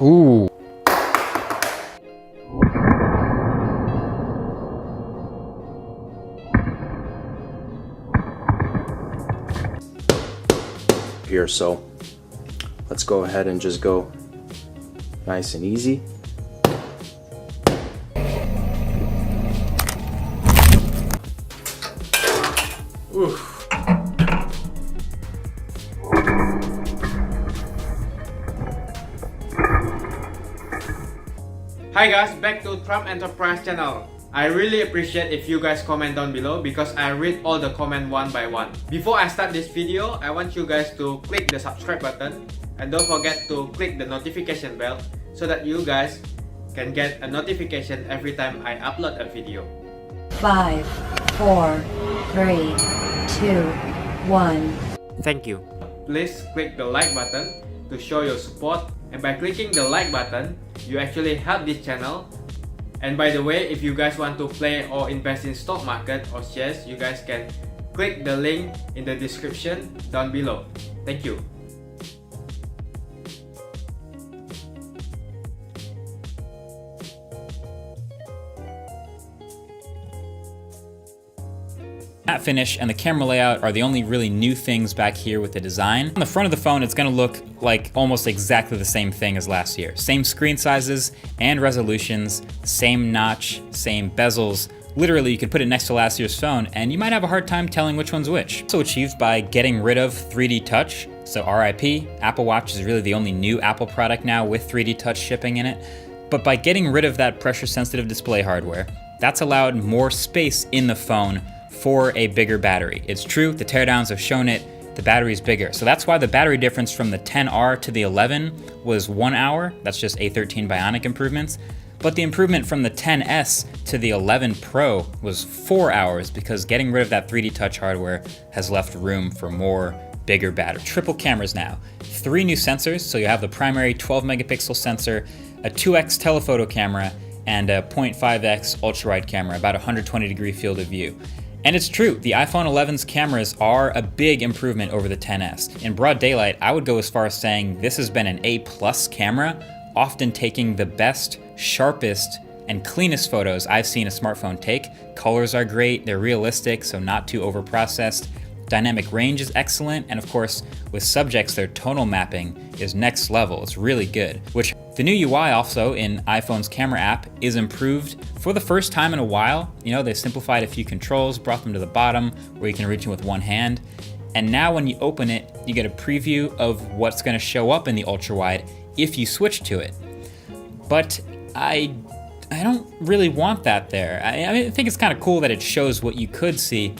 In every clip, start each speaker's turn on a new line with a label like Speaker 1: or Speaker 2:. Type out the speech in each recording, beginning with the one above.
Speaker 1: Ooh.
Speaker 2: Here, so let's go ahead and just go nice and easy. Oof.
Speaker 3: Hi guys, back to Trump Enterprise channel. I really appreciate if you guys comment down below because I read all the comment one by one. Before I start this video, I want you guys to click the subscribe button and don't forget to click the notification bell so that you guys can get a notification every time I upload a video.
Speaker 4: 5, 4, 3, 2, 1.
Speaker 3: Thank you. Please click the like button to show your support, and by clicking the like button, you actually help this channel. And by the way, if you guys want to play or invest in stock market or shares, you guys can click the link in the description down below. Thank you.
Speaker 5: Matte finish and the camera layout are the only really new things back here with the design. On the front of the phone, it's gonna look like almost exactly the same thing as last year. Same screen sizes and resolutions, same notch, same bezels. Literally, you could put it next to last year's phone and you might have a hard time telling which one's which. Also achieved by getting rid of 3D Touch. So RIP, Apple Watch is really the only new Apple product now with 3D Touch shipping in it. But by getting rid of that pressure-sensitive display hardware, that's allowed more space in the phone for a bigger battery. It's true, the teardowns have shown it, the battery's bigger. So that's why the battery difference from the 10R to the 11 was 1 hour. That's just A13 Bionic improvements. But the improvement from the 10S to the 11 Pro was 4 hours because getting rid of that 3D Touch hardware has left room for more bigger battery. Triple cameras now. 3 new sensors, so you have the primary 12 megapixel sensor, a 2x telephoto camera, and a 0.5x ultra-wide camera, about 120 degree field of view. And it's true, the iPhone 11's cameras are a big improvement over the 10S. In broad daylight, I would go as far as saying this has been an A+ camera, often taking the best, sharpest, and cleanest photos I've seen a smartphone take. Colors are great, they're realistic, so not too overprocessed. Dynamic range is excellent, and of course, with subjects, their tonal mapping is next level. It's really good, which the new UI also in iPhone's camera app is improved for the first time in a while. You know, they simplified a few controls, brought them to the bottom where you can reach them with one hand. And now when you open it, you get a preview of what's gonna show up in the ultra wide if you switch to it. But I don't really want that there. I think it's kind of cool that it shows what you could see,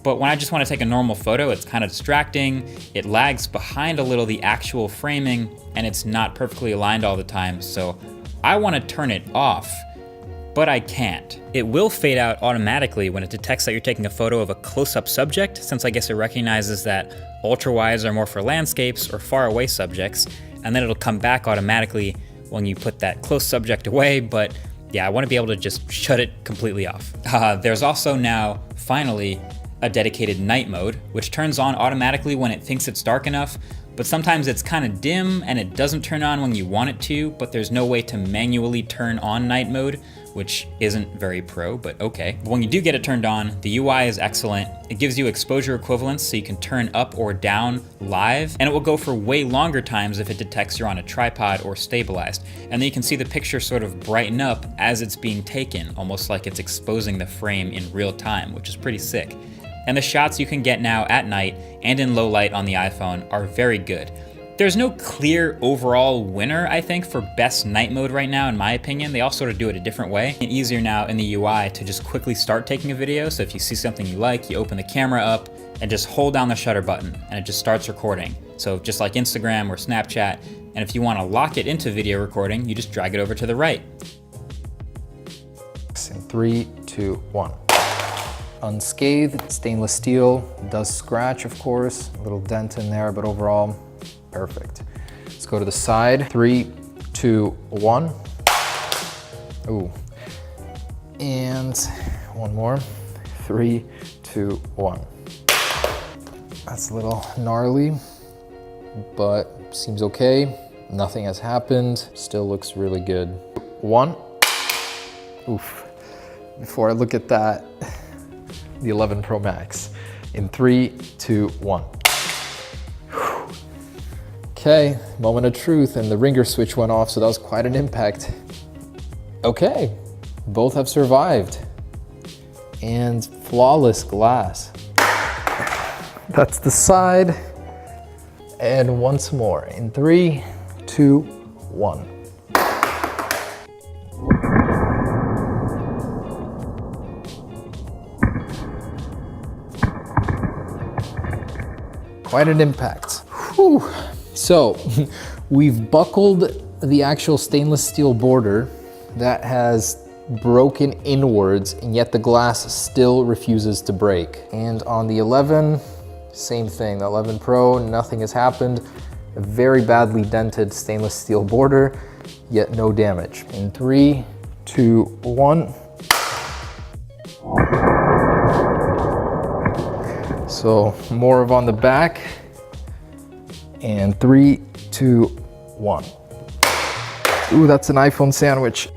Speaker 5: but when I just want to take a normal photo, it's kind of distracting, it lags behind a little the actual framing, and it's not perfectly aligned all the time, so I want to turn it off, but I can't. It will fade out automatically when it detects that you're taking a photo of a close-up subject, since I guess it recognizes that ultra-wides are more for landscapes or far-away subjects, and then it'll come back automatically when you put that close subject away, but yeah, I want to be able to just shut it completely off. There's also now, finally, a dedicated night mode, which turns on automatically when it thinks it's dark enough, but sometimes it's kind of dim and it doesn't turn on when you want it to, but there's no way to manually turn on night mode, which isn't very pro, but okay. When you do get it turned on, the UI is excellent. It gives you exposure equivalence so you can turn up or down live, and it will go for way longer times if it detects you're on a tripod or stabilized. And then you can see the picture sort of brighten up as it's being taken, almost like it's exposing the frame in real time, which is pretty sick. And the shots you can get now at night and in low light on the iPhone are very good. There's no clear overall winner, I think, for best night mode right now, in my opinion. They all sort of do it a different way. It's easier now in the UI to just quickly start taking a video. So if you see something you like, you open the camera up and just hold down the shutter button and it just starts recording. So just like Instagram or Snapchat. And if you want to lock it into video recording, you just drag it over to the right.
Speaker 1: In 3, 2, 1. Unscathed, stainless steel, does scratch of course, a little dent in there, but overall, perfect. Let's go to the side, 3, 2, 1. Ooh. And one more, 3, 2, 1. That's a little gnarly, but seems okay. Nothing has happened. Still looks really good. 1. Oof. Before I look at that, the 11 Pro Max. In 3, 2, 1. Okay, moment of truth, and the ringer switch went off, so that was quite an impact. Okay, both have survived. And flawless glass. That's the side. And once more, in 3, 2, 1. Quite an impact. Whew. So, we've buckled the actual stainless steel border that has broken inwards, and yet the glass still refuses to break. And on the 11, same thing. The 11 Pro, nothing has happened. A very badly dented stainless steel border, yet no damage. In 3, 2, 1. So more of on the back. And 3, 2, 1. Ooh, that's an iPhone sandwich.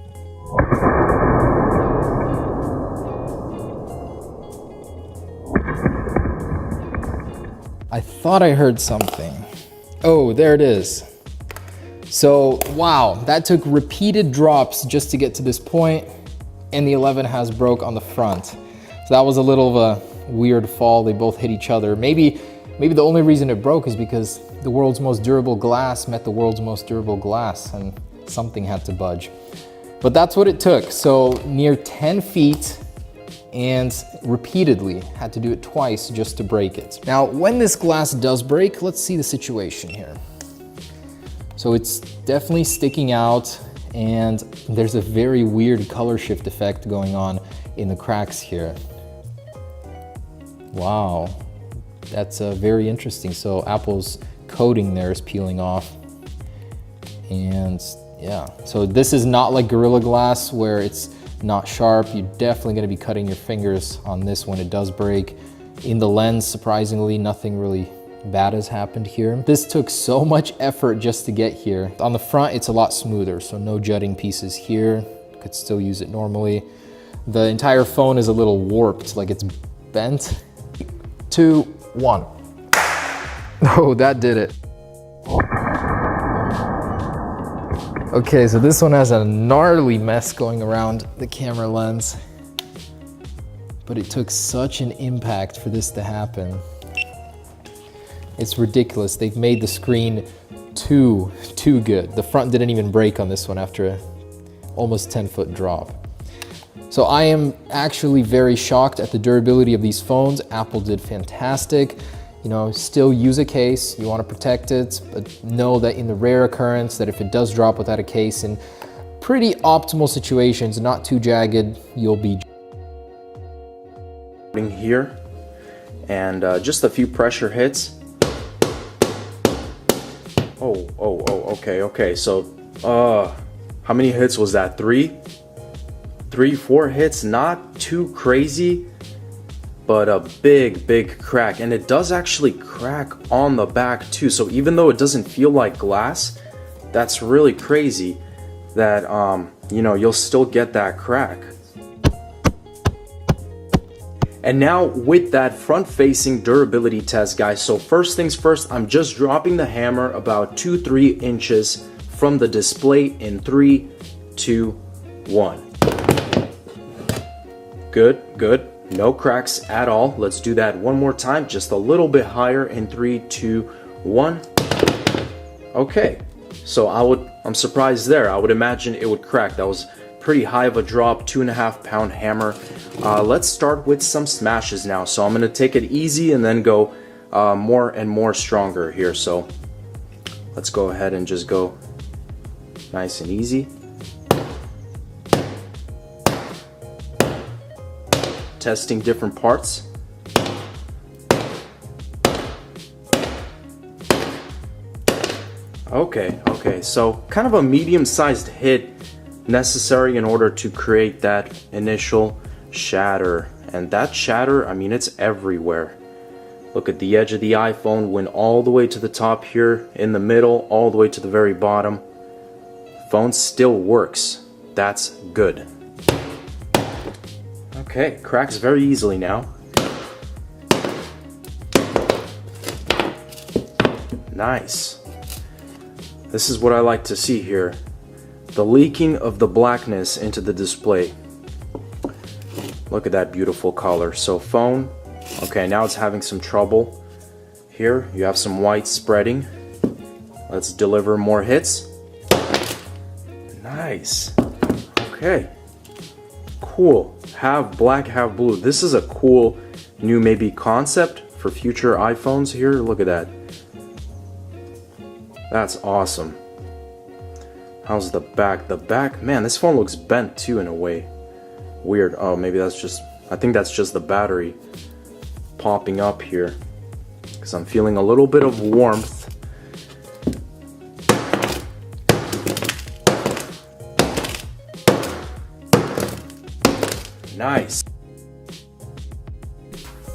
Speaker 1: I thought I heard something. Oh, there it is. So, wow, that took repeated drops just to get to this point, and the 11 has broke on the front. So that was a little of a weird fall. They both hit each other. Maybe the only reason it broke is because the world's most durable glass met the world's most durable glass, and something had to budge. But that's what it took. So near 10 feet, and repeatedly had to do it twice just to break it. Now, when this glass does break, let's see the situation here. So it's definitely sticking out, and there's a very weird color shift effect going on in the cracks here. Wow, that's very interesting. So Apple's coating there is peeling off, and yeah. So this is not like Gorilla Glass where it's not sharp. You're definitely going to be cutting your fingers on this when it does break. In the lens, surprisingly, nothing really bad has happened here. This took so much effort just to get here. On the front, it's a lot smoother, so no jutting pieces here. Could still use it normally. The entire phone is a little warped, like it's bent. 2, 1. Oh, that did it. Okay, so this one has a gnarly mess going around the camera lens, but it took such an impact for this to happen. It's ridiculous. They've made the screen too good. The front didn't even break on this one after a almost 10-foot drop. So I am actually very shocked at the durability of these phones. Apple did fantastic. You know, still use a case, you want to protect it, but know that in the rare occurrence that if it does drop without a case in pretty optimal situations, not too jagged, you'll be
Speaker 2: here, and just a few pressure hits. Okay. So, how many hits was that? 3, 4 hits, not too crazy. But a big crack, and it does actually crack on the back too. So even though it doesn't feel like glass, that's really crazy that you know, you'll still get that crack. And now with that front-facing durability test, guys, so first things first, I'm just dropping the hammer about 2-3 inches from the display in 3, 2, 1. Good. No cracks at all. Let's do that one more time, just a little bit higher in 3, 2, 1. Okay, so I'm surprised there. I would imagine it would crack. That was pretty high of a drop, 2.5 pound hammer. Let's start with some smashes now. So I'm gonna take it easy and then go more and more stronger here. So let's go ahead and just go nice and easy. Testing different parts. Okay, so kind of a medium-sized hit necessary in order to create that initial shatter. And that shatter, I mean, it's everywhere. Look at the edge of the iPhone, went all the way to the top here, in the middle, all the way to the very bottom. Phone still works. That's good. Okay, cracks very easily now. Nice. This is what I like to see here. The leaking of the blackness into the display. Look at that beautiful color. So phone, okay, now it's having some trouble. Here, you have some white spreading. Let's deliver more hits. Nice. Okay. Cool. Have black, have blue. This is a cool new maybe concept for future iPhones here. Look at that. That's awesome. How's the back? The back, man, this phone looks bent too in a way. Weird. Oh, maybe that's just, I think that's just the battery popping up here, because I'm feeling a little bit of warmth. Nice.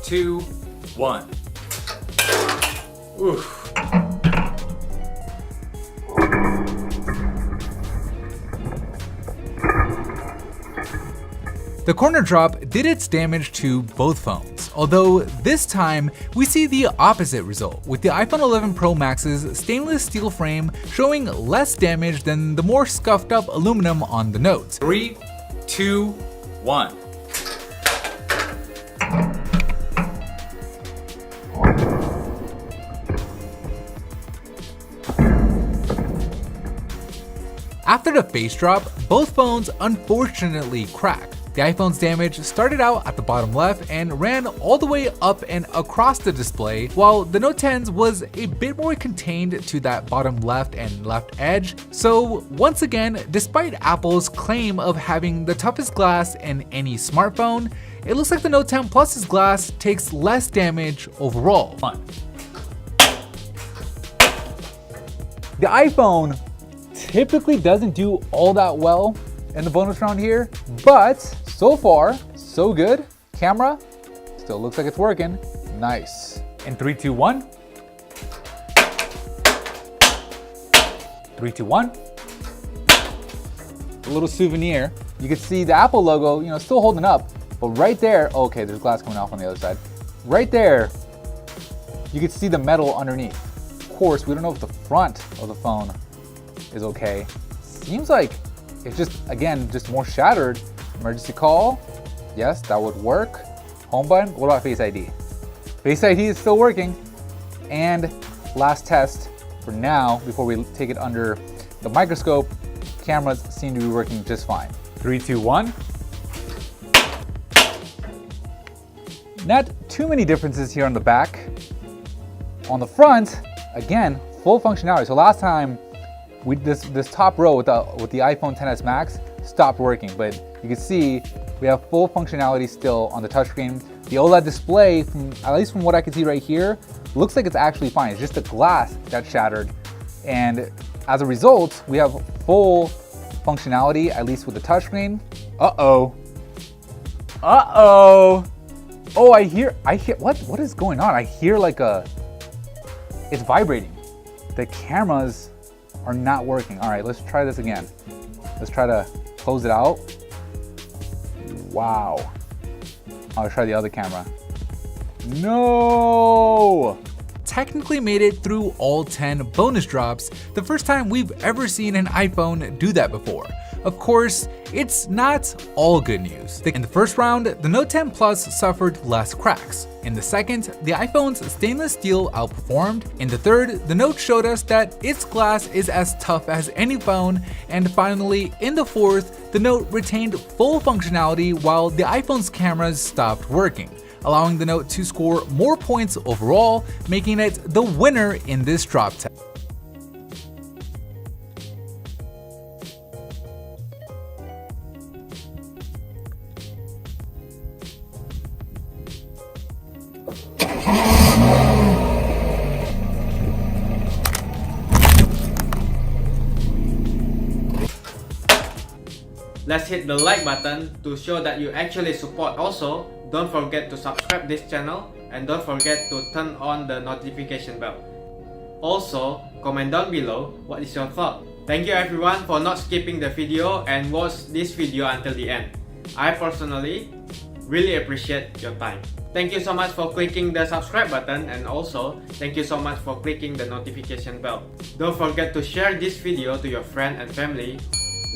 Speaker 5: 2, 1. Oof.
Speaker 6: The corner drop did its damage to both phones, although this time we see the opposite result, with the iPhone 11 Pro Max's stainless steel frame showing less damage than the more scuffed up aluminum on the Note.
Speaker 5: 3, 2, 1.
Speaker 6: After the face drop, both phones unfortunately cracked. The iPhone's damage started out at the bottom left and ran all the way up and across the display, while the Note 10's was a bit more contained to that bottom left and left edge. So once again, despite Apple's claim of having the toughest glass in any smartphone, it looks like the Note 10 Plus's glass takes less damage overall. The iPhone typically doesn't do all that well in the bonus round here, but so far, so good. Camera still looks like it's working. Nice. In 3, 2, 1. 3, 2, 1. A little souvenir. You can see the Apple logo, still holding up, but right there, okay, there's glass coming off on the other side. Right there, you can see the metal underneath. Of course, we don't know if the front of the phone is okay. Seems like it's just more shattered. Emergency call, yes, that would work. Home button, what about Face ID? Face ID is still working. And last test for now, before we take it under the microscope, cameras seem to be working just fine. 3, 2, 1. Not too many differences here on the back. On the front, again, full functionality. So last time, this top row with the iPhone XS Max stopped working, but you can see we have full functionality still on the touchscreen. The OLED display, at least from what I can see right here, looks like it's actually fine. It's just the glass that's shattered. And as a result, we have full functionality, at least with the touchscreen. Uh-oh. Uh-oh. Oh, I hear, what is going on? I hear like it's vibrating. The cameras are not working. All right, let's try this again. Let's try to close it out. Wow. I'll try the other camera. No! Technically made it through all 10 bonus drops, the first time we've ever seen an iPhone do that before. Of course, it's not all good news. In the first round, the Note 10 Plus suffered less cracks. In the second, the iPhone's stainless steel outperformed. In the third, the Note showed us that its glass is as tough as any phone. And finally, in the fourth, the Note retained full functionality while the iPhone's cameras stopped working, allowing the Note to score more points overall, making it the winner in this drop test.
Speaker 3: Let's hit the like button to show that you actually support. Also, don't forget to subscribe this channel and don't forget to turn on the notification bell. Also, comment down below what is your thought. Thank you everyone for not skipping the video and watch this video until the end. I personally really appreciate your time. Thank you so much for clicking the subscribe button, and also thank you so much for clicking the notification bell. Don't forget to share this video to your friend and family.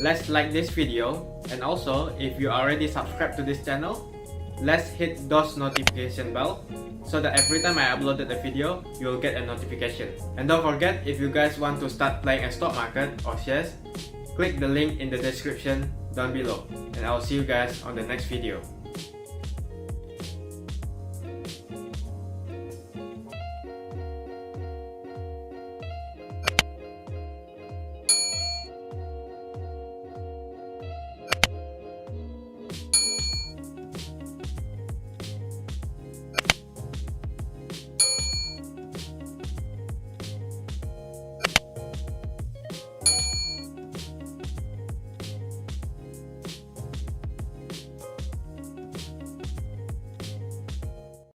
Speaker 3: Let's like this video, and also if you already subscribed to this channel, let's hit those notification bell so that every time I uploaded a video, you'll get a notification. And don't forget, if you guys want to start playing a stock market or shares, click the link in the description down below. And I'll see you guys on the next video.